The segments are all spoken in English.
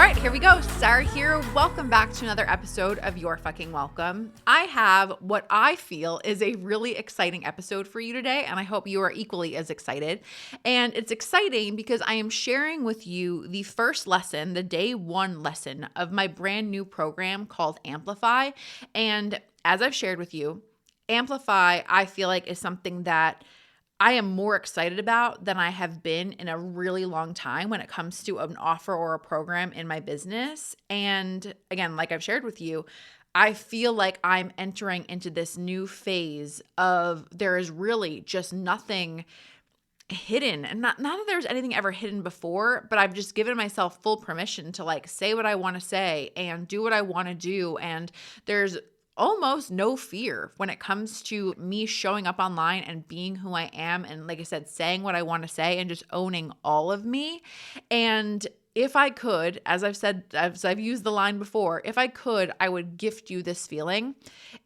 All right, here we go. Sarah here. Welcome back to another episode of You're Fucking Welcome. I have what I feel is a really exciting episode for you today, and I hope you are equally as excited. And it's exciting because I am sharing with you the first lesson, the day one lesson of my brand new program called Amplify. And as I've shared with you, Amplify, I feel like, is something that I am more excited about than I have been in a really long time when it comes to an offer or a program in my business. And again, like I've shared with you, I feel like I'm entering into this new phase of there is really just nothing hidden. And not that there's anything ever hidden before, but I've just given myself full permission to like say what I want to say and do what I want to do. And there's almost no fear when it comes to me showing up online and being who I am. And like I said, saying what I want to say and just owning all of me. And if I could, as I've said, as I've used the line before, if I could, I would gift you this feeling.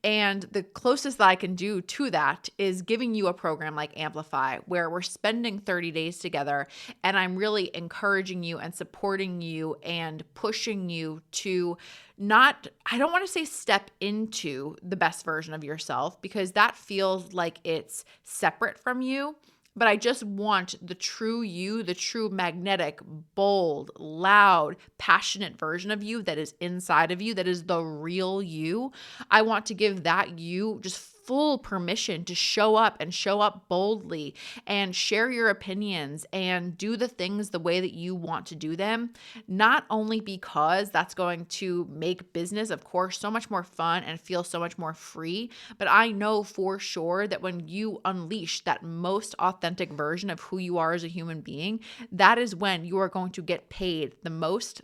And the closest that I can do to that is giving you a program like Amplify, where we're spending 30 days together. And I'm really encouraging you and supporting you and pushing you to I don't want to say step into the best version of yourself, because that feels like it's separate from you. But I just want the true you, the true magnetic, bold, loud, passionate version of you that is inside of you, that is the real you. I want to give that you just full permission to show up and show up boldly and share your opinions and do the things the way that you want to do them. Not only because that's going to make business, of course, so much more fun and feel so much more free, but I know for sure that when you unleash that most authentic version of who you are as a human being, that is when you are going to get paid the most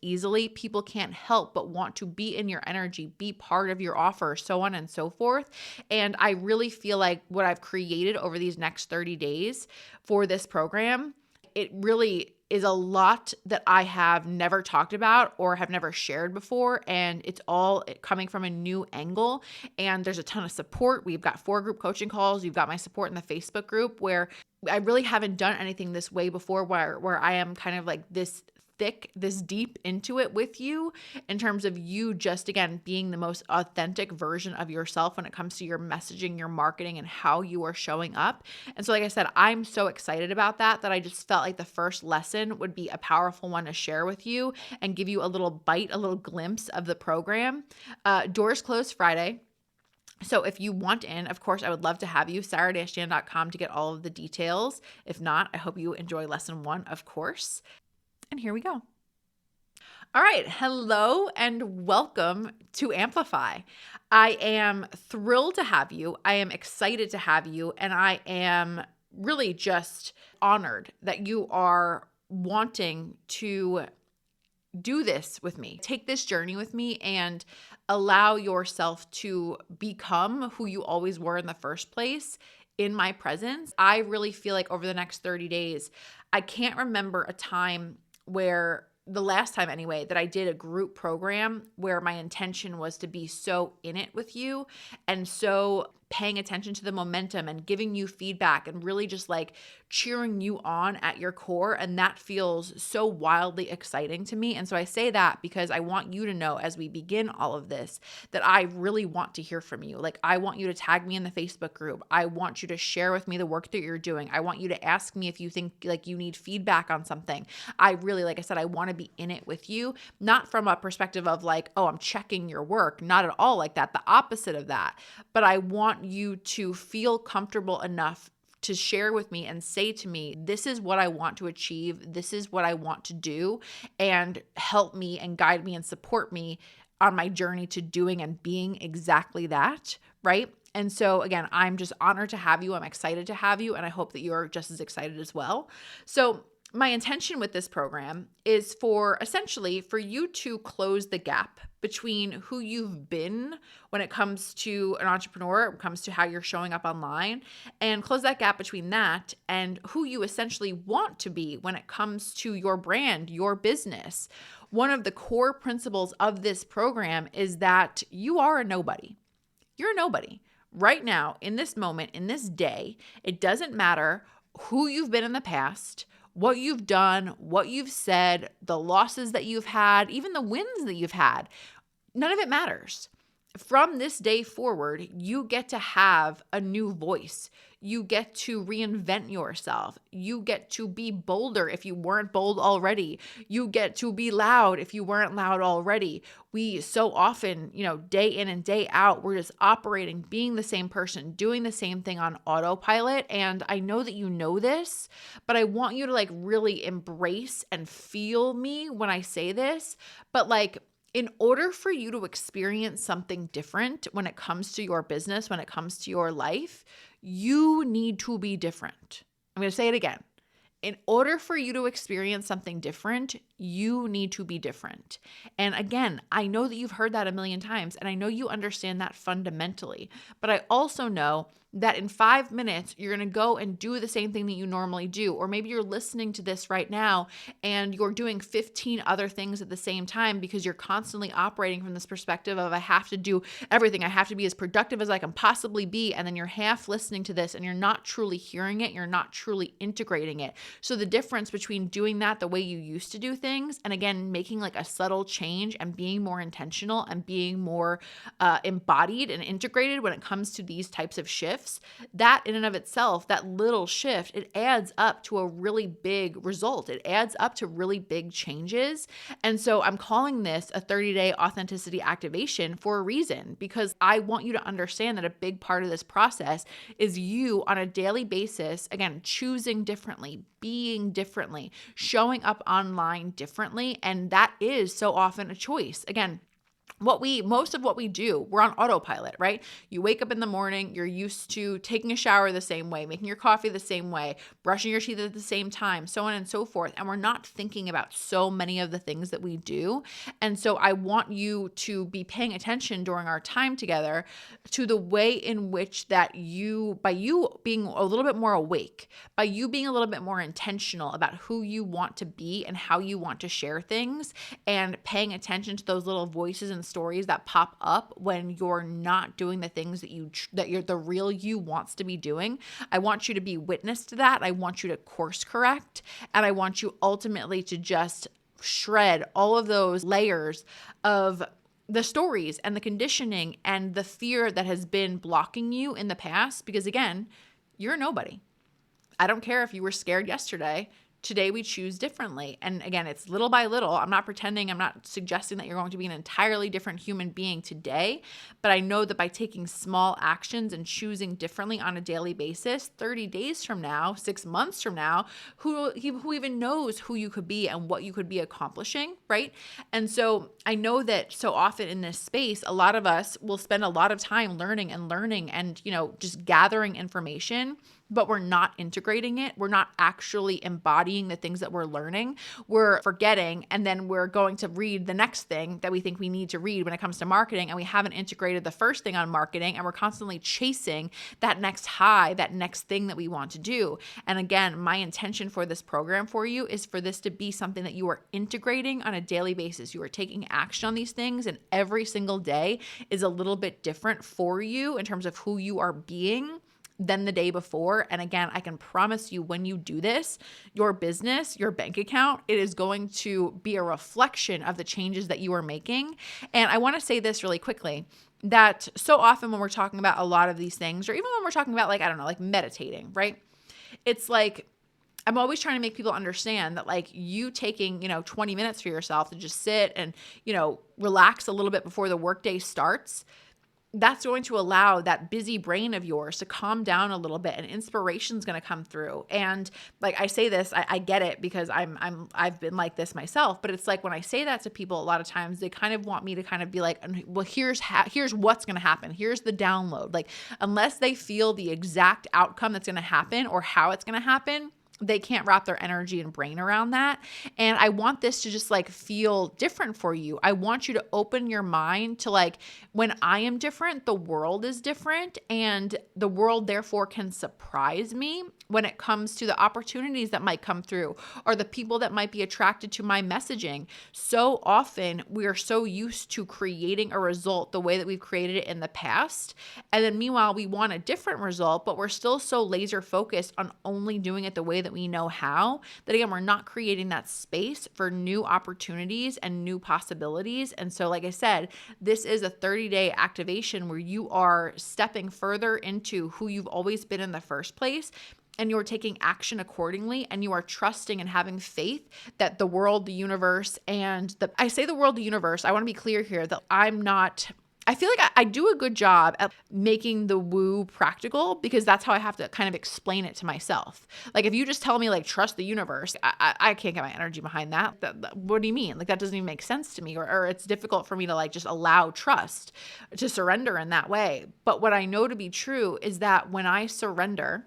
easily. People can't help but want to be in your energy, be part of your offer, so on and so forth. And I really feel like what I've created over these next 30 days for this program, it really is a lot that I have never talked about or have never shared before. And it's all coming from a new angle. And there's a ton of support. We've got 4 group coaching calls. You've got my support in the Facebook group, where I really haven't done anything this way before, where I am kind of like this deep into it with you, in terms of you just, again, being the most authentic version of yourself when it comes to your messaging, your marketing, and how you are showing up. And so, like I said, I'm so excited about that I just felt like the first lesson would be a powerful one to share with you and give you a little bite, a little glimpse of the program. Doors close Friday. So if you want in, of course, I would love to have you, sarah-jan.com, to get all of the details. If not, I hope you enjoy lesson 1, of course. And here we go. All right. Hello and welcome to Amplify. I am thrilled to have you. I am excited to have you. And I am really just honored that you are wanting to do this with me. Take this journey with me and allow yourself to become who you always were in the first place in my presence. I really feel like over the next 30 days, I can't remember a time where, the last time anyway, that I did a group program where my intention was to be so in it with you and so paying attention to the momentum and giving you feedback and really just like cheering you on at your core. And that feels so wildly exciting to me. And so I say that because I want you to know, as we begin all of this, that I really want to hear from you. Like, I want you to tag me in the Facebook group. I want you to share with me the work that you're doing. I want you to ask me if you think like you need feedback on something. I really, like I said, I want to be in it with you, not from a perspective of like, oh, I'm checking your work. Not at all like that. The opposite of that. But I want you to feel comfortable enough to share with me and say to me, this is what I want to achieve. This is what I want to do, and help me and guide me and support me on my journey to doing and being exactly that, right? And so again, I'm just honored to have you. I'm excited to have you. And I hope that you're just as excited as well. So my intention with this program is essentially for you to close the gap between who you've been when it comes to an entrepreneur, when it comes to how you're showing up online, and close that gap between that and who you essentially want to be when it comes to your brand, your business. One of the core principles of this program is that you are a nobody. You're a nobody. Right now, in this moment, in this day, it doesn't matter who you've been in the past, what you've done, what you've said, the losses that you've had, even the wins that you've had. None of it matters. From this day forward, you get to have a new voice. You get to reinvent yourself. You get to be bolder if you weren't bold already. You get to be loud if you weren't loud already. We so often, day in and day out, we're just operating, being the same person, doing the same thing on autopilot. And I know that you know this, but I want you to really embrace and feel me when I say this. But in order for you to experience something different when it comes to your business, when it comes to your life, you need to be different. I'm going to say it again. In order for you to experience something different, you need to be different. And again, I know that you've heard that a million times, and I know you understand that fundamentally, but I also know that in 5 minutes, you're going to go and do the same thing that you normally do. Or maybe you're listening to this right now and you're doing 15 other things at the same time because you're constantly operating from this perspective of I have to do everything. I have to be as productive as I can possibly be. And then you're half listening to this and you're not truly hearing it. You're not truly integrating it. So the difference between doing that the way you used to do things and again, making a subtle change and being more intentional and being more embodied and integrated when it comes to these types of shifts, that in and of itself, that little shift, it adds up to a really big result. It adds up to really big changes. And so I'm calling this a 30-day authenticity activation for a reason, because I want you to understand that a big part of this process is you on a daily basis, again, choosing differently, being differently, showing up online differently. And that is so often a choice. Again, most of what we do, we're on autopilot, right? You wake up in the morning, you're used to taking a shower the same way, making your coffee the same way, brushing your teeth at the same time, so on and so forth. And we're not thinking about so many of the things that we do. And so I want you to be paying attention during our time together to the way in which that by you being a little bit more awake, by you being a little bit more intentional about who you want to be and how you want to share things, and paying attention to those little voices and stories that pop up when you're not doing the things that you're the real you wants to be doing. I want you to be witness to that. I want you to course correct, and I want you ultimately to just shred all of those layers of the stories and the conditioning and the fear that has been blocking you in the past, because again, you're a nobody. I don't care if you were scared yesterday. Today we choose differently. And again, it's little by little. I'm not pretending, I'm not suggesting that you're going to be an entirely different human being today, but I know that by taking small actions and choosing differently on a daily basis, 30 days from now, 6 months from now, who even knows who you could be and what you could be accomplishing, right? And so I know that so often in this space, a lot of us will spend a lot of time learning and, just gathering information, but we're not integrating it. We're not actually embodying the things that we're learning. We're forgetting, and then we're going to read the next thing that we think we need to read when it comes to marketing, and we haven't integrated the first thing on marketing, and we're constantly chasing that next high, that next thing that we want to do. And again, my intention for this program for you is for this to be something that you are integrating on a daily basis. You are taking action on these things, and every single day is a little bit different for you in terms of who you are being than the day before. And again, I can promise you when you do this, your business, your bank account, it is going to be a reflection of the changes that you are making. And I want to say this really quickly, that so often when we're talking about a lot of these things, or even when we're talking about meditating, right? It's I'm always trying to make people understand that you taking, 20 minutes for yourself to just sit and, relax a little bit before the workday starts, that's going to allow that busy brain of yours to calm down a little bit, and inspiration is going to come through. And I say this, I get it because I've been like this myself, but it's when I say that to people, a lot of times they kind of want me to kind of be well, here's what's going to happen. Here's the download. Unless they feel the exact outcome that's going to happen or how it's going to happen, they can't wrap their energy and brain around that. And I want this to just feel different for you. I want you to open your mind to when I am different, the world is different, and the world therefore can surprise me when it comes to the opportunities that might come through or the people that might be attracted to my messaging. So often we are so used to creating a result the way that we've created it in the past. And then meanwhile, we want a different result, but we're still so laser focused on only doing it the way that that we know how, that again, we're not creating that space for new opportunities and new possibilities. And so, like I said, this is a 30-day activation where you are stepping further into who you've always been in the first place, and you're taking action accordingly, and you are trusting and having faith that the world, the universe, and I say the world, the universe, I want to be clear here that I feel like I do a good job at making the woo practical, because that's how I have to kind of explain it to myself. Like if you just tell me like, trust the universe, I can't get my energy behind that. What do you mean? Like that doesn't even make sense to me, or it's difficult for me to like just allow trust to surrender in that way. But what I know to be true is that when I surrender,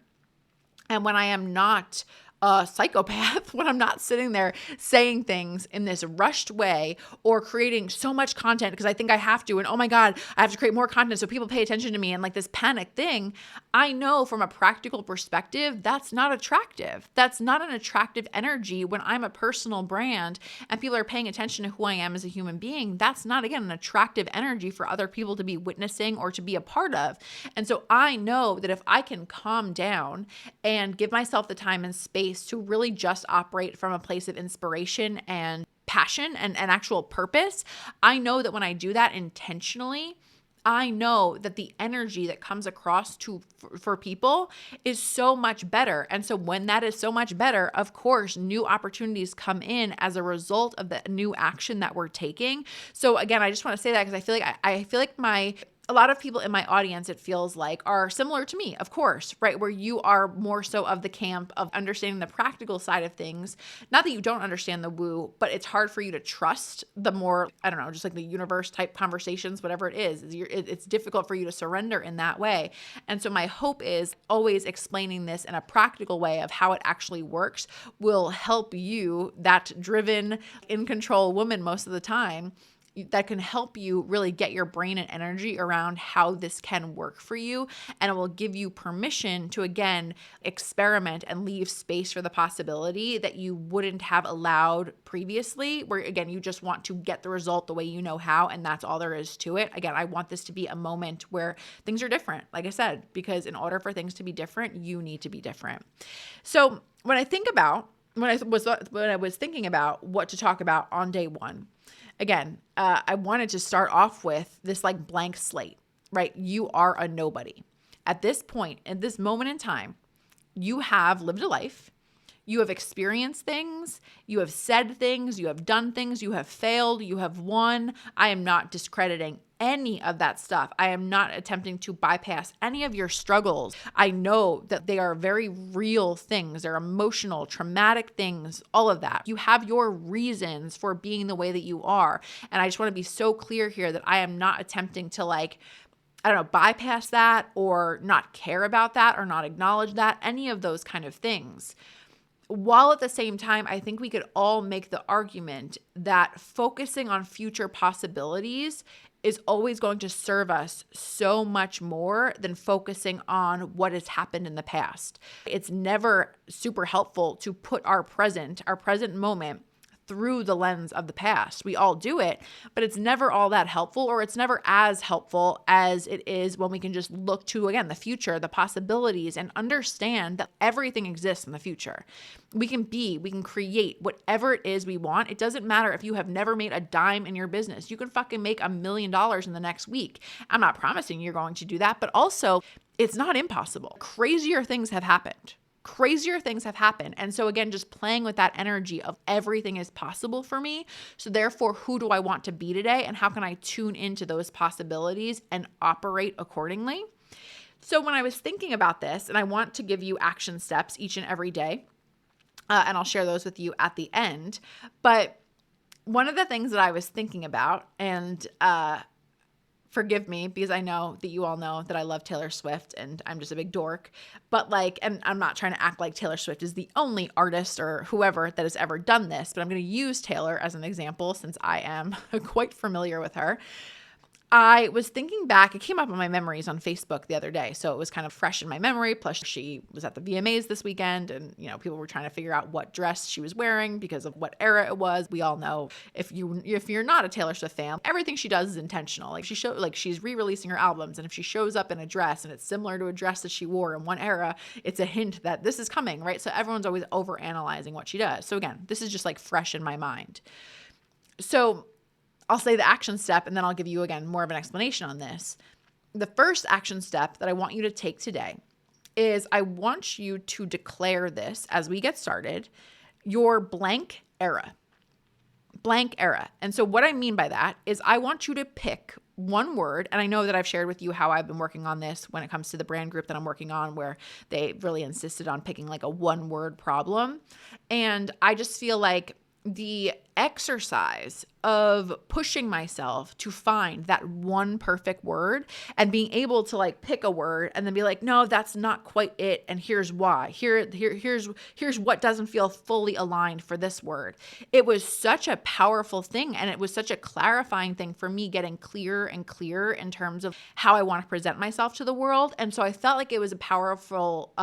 and when I am not a psychopath, when I'm not sitting there saying things in this rushed way or creating so much content because I think I have to, and oh my God, I have to create more content so people pay attention to me, and like this panic thing, I know from a practical perspective, that's not attractive. That's not an attractive energy when I'm a personal brand and people are paying attention to who I am as a human being. That's not, again, an attractive energy for other people to be witnessing or to be a part of. And so I know that if I can calm down and give myself the time and space to really just operate from a place of inspiration and passion and actual purpose, I know that when I do that intentionally, I know that the energy that comes across for people is so much better. And so when that is so much better, of course, new opportunities come in as a result of the new action that we're taking. So again, I just want to say that because I feel like a lot of people in my audience, it feels like, are similar to me, of course, right? Where you are more so of the camp of understanding the practical side of things. Not that you don't understand the woo, but it's hard for you to trust the more, I don't know, just like the universe type conversations, whatever it is. It's difficult for you to surrender in that way. And so my hope is always explaining this in a practical way of how it actually works will help you, that driven, in control woman most of the time, that can help you really get your brain and energy around how this can work for you. And it will give you permission to, again, experiment and leave space for the possibility that you wouldn't have allowed previously, where, again, you just want to get the result the way you know how, and that's all there is to it. Again, I want this to be a moment where things are different, like I said, because in order for things to be different, you need to be different. So when I was thinking about what to talk about on day one, again, I wanted to start off with this like blank slate, right? You are a nobody. At this point, at this moment in time, you have lived a life. You have experienced things. You have said things. You have done things. You have failed. You have won. I am not discrediting any of that stuff. I am not attempting to bypass any of your struggles. I know that they are very real things. They're emotional, traumatic things, all of that. You have your reasons for being the way that you are. And I just want to be so clear here that I am not attempting to bypass that or not care about that or not acknowledge that, any of those kind of things. While at the same time, I think we could all make the argument that focusing on future possibilities is always going to serve us so much more than focusing on what has happened in the past. It's never super helpful to put our present moment through the lens of the past. We all do it, but it's never all that helpful, or it's never as helpful as it is when we can just look to, again, the future, the possibilities, and understand that everything exists in the future. We can create whatever it is we want. It doesn't matter if you have never made a dime in your business. You can fucking make $1 million in the next week. I'm not promising you're going to do that, but also it's not impossible. Crazier things have happened. And so again, just playing with that energy of everything is possible for me. So therefore, who do I want to be today? And how can I tune into those possibilities and operate accordingly? So when I was thinking about this, and I want to give you action steps each and every day, and I'll share those with you at the end. But one of the things that I was thinking about, and forgive me, because I know that you all know that I love Taylor Swift and I'm just a big dork, but and I'm not trying to act like Taylor Swift is the only artist or whoever that has ever done this, but I'm going to use Taylor as an example since I am quite familiar with her. I was thinking back, it came up on my memories on Facebook the other day. So it was kind of fresh in my memory. Plus she was at the VMAs this weekend and, people were trying to figure out what dress she was wearing because of what era it was. We all know if you're not a Taylor Swift fan, everything she does is intentional. Like she's re-releasing her albums. And if she shows up in a dress and it's similar to a dress that she wore in one era, it's a hint that this is coming, right? So everyone's always overanalyzing what she does. So again, this is just like fresh in my mind. So I'll say the action step and then I'll give you again more of an explanation on this. The first action step that I want you to take today is I want you to declare this as we get started, your blank era. Blank era. And so what I mean by that is I want you to pick one word. And I know that I've shared with you how I've been working on this when it comes to the brand group that I'm working on, where they really insisted on picking like a one word problem. And I just feel like the exercise of pushing myself to find that one perfect word and being able to like pick a word and then be like, no, that's not quite it. And here's why. Here's what doesn't feel fully aligned for this word. It was such a powerful thing. And it was such a clarifying thing for me, getting clearer and clearer in terms of how I want to present myself to the world. And so I felt like it was a powerful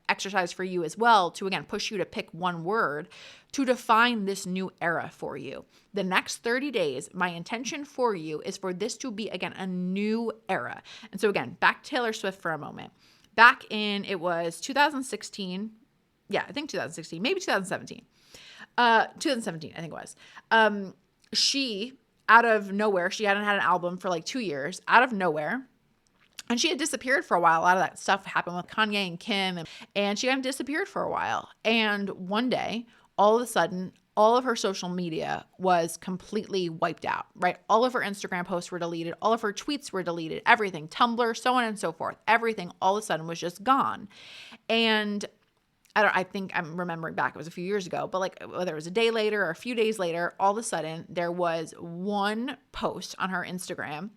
exercise for you as well to, again, push you to pick one word to define this new era for you. The next 30 days, my intention for you is for this to be, again, a new era. And so again, back to Taylor Swift for a moment. Back in, it was 2016. Yeah, I think 2016, maybe 2017. 2017, I think it was. She, out of nowhere, she hadn't had an album for like 2 years, out of nowhere. And she had disappeared for a while. A lot of that stuff happened with Kanye and Kim, and she kind of disappeared for a while. And one day, all of a sudden, all of her social media was completely wiped out, right? All of her Instagram posts were deleted. All of her tweets were deleted, everything, Tumblr, so on and so forth. Everything all of a sudden was just gone. And I think I'm remembering back, it was a few years ago, but like whether it was a day later or a few days later, all of a sudden there was one post on her Instagram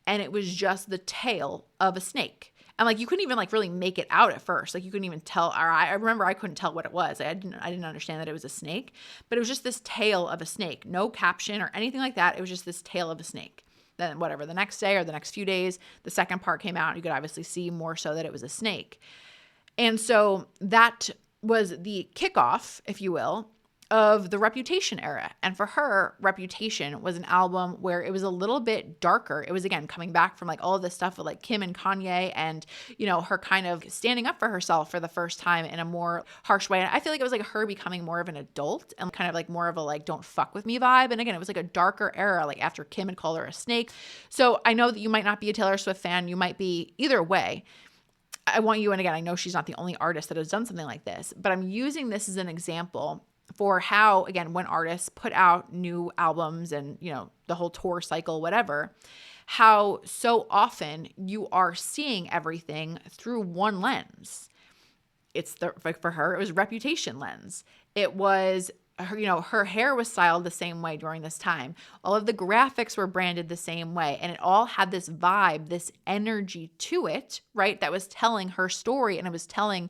and it was just the tail of a snake. And like, you couldn't even like really make it out at first. Like you couldn't even tell, or I remember I couldn't tell what it was. I didn't understand that it was a snake, but it was just this tail of a snake, no caption or anything like that. It was just this tail of a snake. Then whatever, the next day or the next few days, the second part came out. You could obviously see more so that it was a snake. And so that was the kickoff, if you will, of the Reputation era. And for her, Reputation was an album where it was a little bit darker. It was, again, coming back from like all of this stuff with like Kim and Kanye and, her kind of standing up for herself for the first time in a more harsh way. And I feel like it was like her becoming more of an adult and kind of like more of a like, don't fuck with me vibe. And again, it was like a darker era, like after Kim had called her a snake. So I know that you might not be a Taylor Swift fan. You might be. Either way, I want you, and again, I know she's not the only artist that has done something like this, but I'm using this as an example for how, again, when artists put out new albums and, the whole tour cycle, whatever, how so often you are seeing everything through one lens. For her, it was Reputation lens. It was her hair was styled the same way during this time. All of the graphics were branded the same way. And it all had this vibe, this energy to it, right? That was telling her story. And it was telling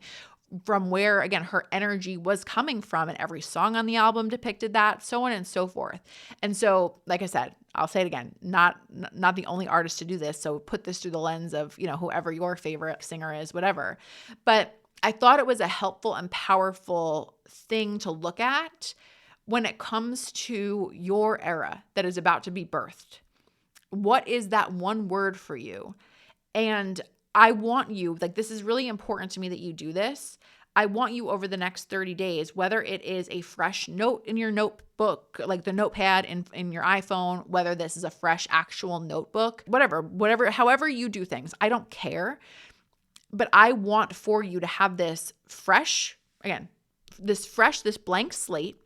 from where, again, her energy was coming from. And every song on the album depicted that, so on and so forth. And so, like I said, I'll say it again, not the only artist to do this. So put this through the lens of, whoever your favorite singer is, whatever. But I thought it was a helpful and powerful thing to look at when it comes to your era that is about to be birthed. What is that one word for you? And I want you, like, this is really important to me that you do this. I want you over the next 30 days, whether it is a fresh note in your notebook, like the notepad in your iPhone, whether this is a fresh actual notebook, whatever, however you do things, I don't care. But I want for you to have this fresh, this blank slate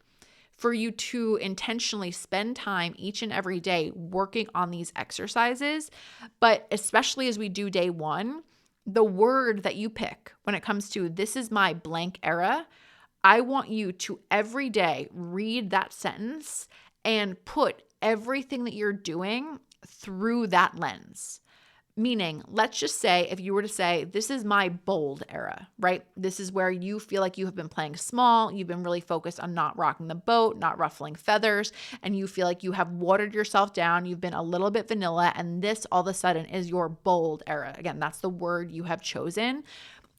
for you to intentionally spend time each and every day working on these exercises. But especially as we do day one, the word that you pick when it comes to this is my blank era, I want you to every day read that sentence and put everything that you're doing through that lens. Meaning, let's just say, if you were to say, this is my bold era, right? This is where you feel like you have been playing small. You've been really focused on not rocking the boat, not ruffling feathers, and you feel like you have watered yourself down. You've been a little bit vanilla, and this all of a sudden is your bold era. Again, that's the word you have chosen.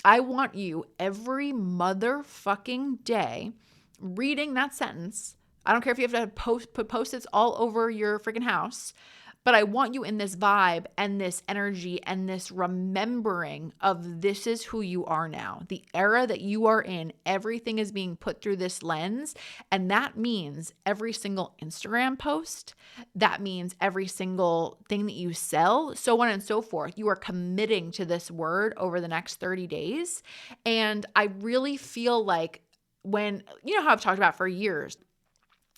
I want you every motherfucking day reading that sentence. I don't care if you have to put Post-its all over your freaking house, but I want you in this vibe and this energy and this remembering of this is who you are now. The era that you are in, everything is being put through this lens. And that means every single Instagram post, that means every single thing that you sell, so on and so forth. You are committing to this word over the next 30 days. And I really feel like when, you know how I've talked about for years,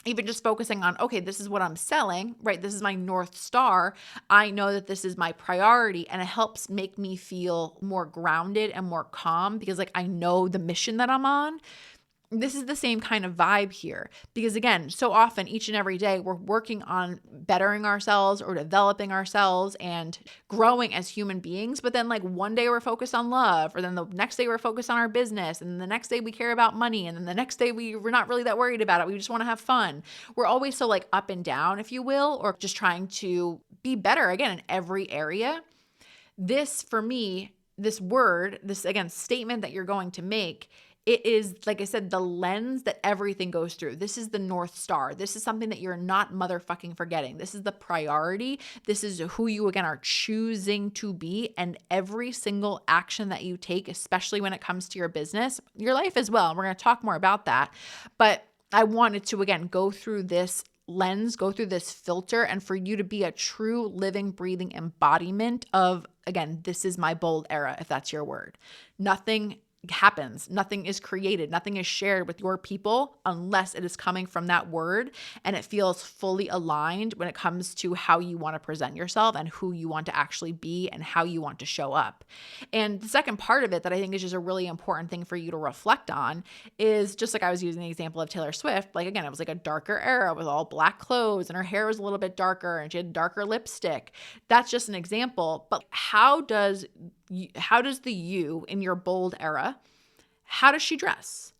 even just focusing on, okay, this is what I'm selling, right? This is my North Star. I know that this is my priority, and it helps make me feel more grounded and more calm because like I know the mission that I'm on. This is the same kind of vibe here because again, so often each and every day we're working on bettering ourselves or developing ourselves and growing as human beings. But then like one day we're focused on love, or then the next day we're focused on our business, and then the next day we care about money, and then the next day we're not really that worried about it. We just want to have fun. We're always so like up and down, if you will, or just trying to be better again in every area. This for me, this word, this again statement that you're going to make, it is, like I said, the lens that everything goes through. This is the North Star. This is something that you're not motherfucking forgetting. This is the priority. This is who you, again, are choosing to be. And every single action that you take, especially when it comes to your business, your life as well. And we're going to talk more about that. But I wanted to, again, go through this lens, go through this filter, and for you to be a true living, breathing embodiment of, again, this is my bold era, if that's your word. Nothing happens. Nothing is created. Nothing is shared with your people unless it is coming from that word and it feels fully aligned when it comes to how you want to present yourself and who you want to actually be and how you want to show up. And the second part of it that I think is just a really important thing for you to reflect on is just like I was using the example of Taylor Swift. Like again, it was like a darker era with all black clothes and her hair was a little bit darker and she had darker lipstick. That's just an example. But how does the you in your bold era, how does she dress?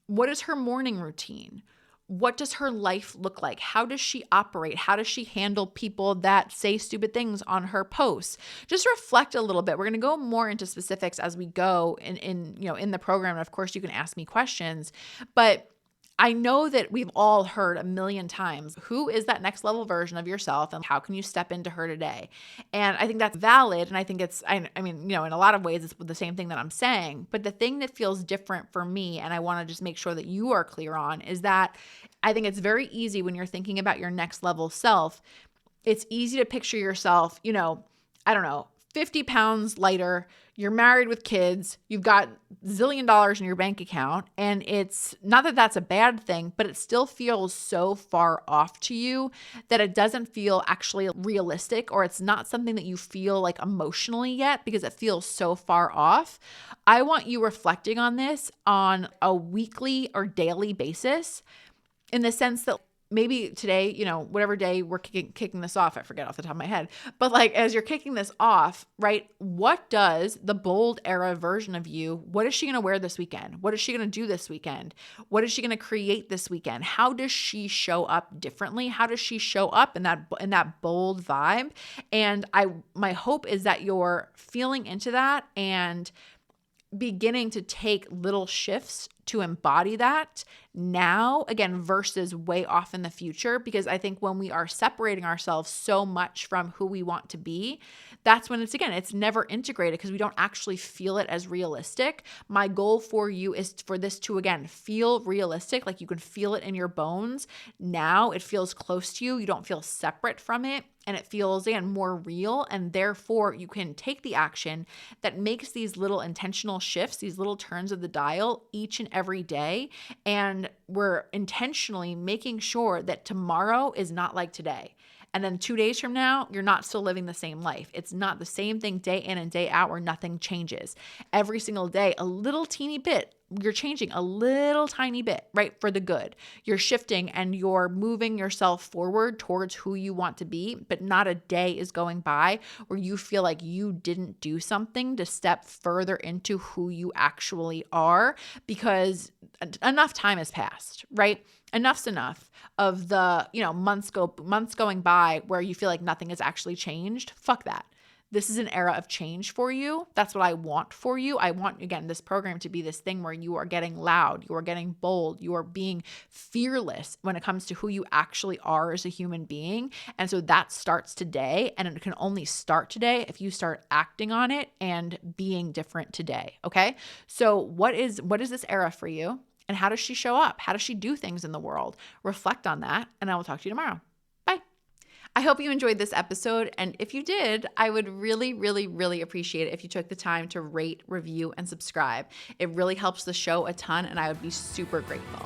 What is her morning routine? What does her life look like? How does she operate? How does she handle people that say stupid things on her posts? Just reflect a little bit. We're going to go more into specifics as we go in the program. And of course, you can ask me questions, but I know that we've all heard a million times, who is that next level version of yourself and how can you step into her today? And I think that's valid. And I think I mean, in a lot of ways, it's the same thing that I'm saying. But the thing that feels different for me, and I want to just make sure that you are clear on, is that I think it's very easy when you're thinking about your next level self. It's easy to picture yourself, 50 pounds lighter, you're married with kids, you've got $1 zillion in your bank account, and it's not that that's a bad thing, but it still feels so far off to you that it doesn't feel actually realistic, or it's not something that you feel like emotionally yet because it feels so far off. I want you reflecting on this on a weekly or daily basis in the sense that maybe today, whatever day we're kicking this off, I forget off the top of my head, but like as you're kicking this off, right? What does the bold era version of you, what is she going to wear this weekend? What is she going to do this weekend? What is she going to create this weekend? How does she show up differently? How does she show up in that bold vibe? And my hope is that you're feeling into that and beginning to take little shifts to embody that now, again, versus way off in the future. Because I think when we are separating ourselves so much from who we want to be, that's when it's never integrated because we don't actually feel it as realistic. My goal for you is for this to, again, feel realistic, like you can feel it in your bones. Now it feels close to you. You don't feel separate from it. And it feels, again, more real. And therefore, you can take the action that makes these little intentional shifts, these little turns of the dial each and every day. And we're intentionally making sure that tomorrow is not like today. And then 2 days from now, you're not still living the same life. It's not the same thing day in and day out where nothing changes. Every single day, a little teeny bit you're changing a little tiny bit, right? For the good. You're shifting and you're moving yourself forward towards who you want to be, but not a day is going by where you feel like you didn't do something to step further into who you actually are, because enough time has passed, right? Enough's enough of the, months going by where you feel like nothing has actually changed. Fuck that. This is an era of change for you. That's what I want for you. I want, again, this program to be this thing where you are getting loud, you are getting bold, you are being fearless when it comes to who you actually are as a human being. And so that starts today, and it can only start today if you start acting on it and being different today. Okay? So what is this era for you? And how does she show up? How does she do things in the world? Reflect on that, and I will talk to you tomorrow. Bye. I hope you enjoyed this episode, and if you did, I would really, really, really appreciate it if you took the time to rate, review, and subscribe. It really helps the show a ton, and I would be super grateful.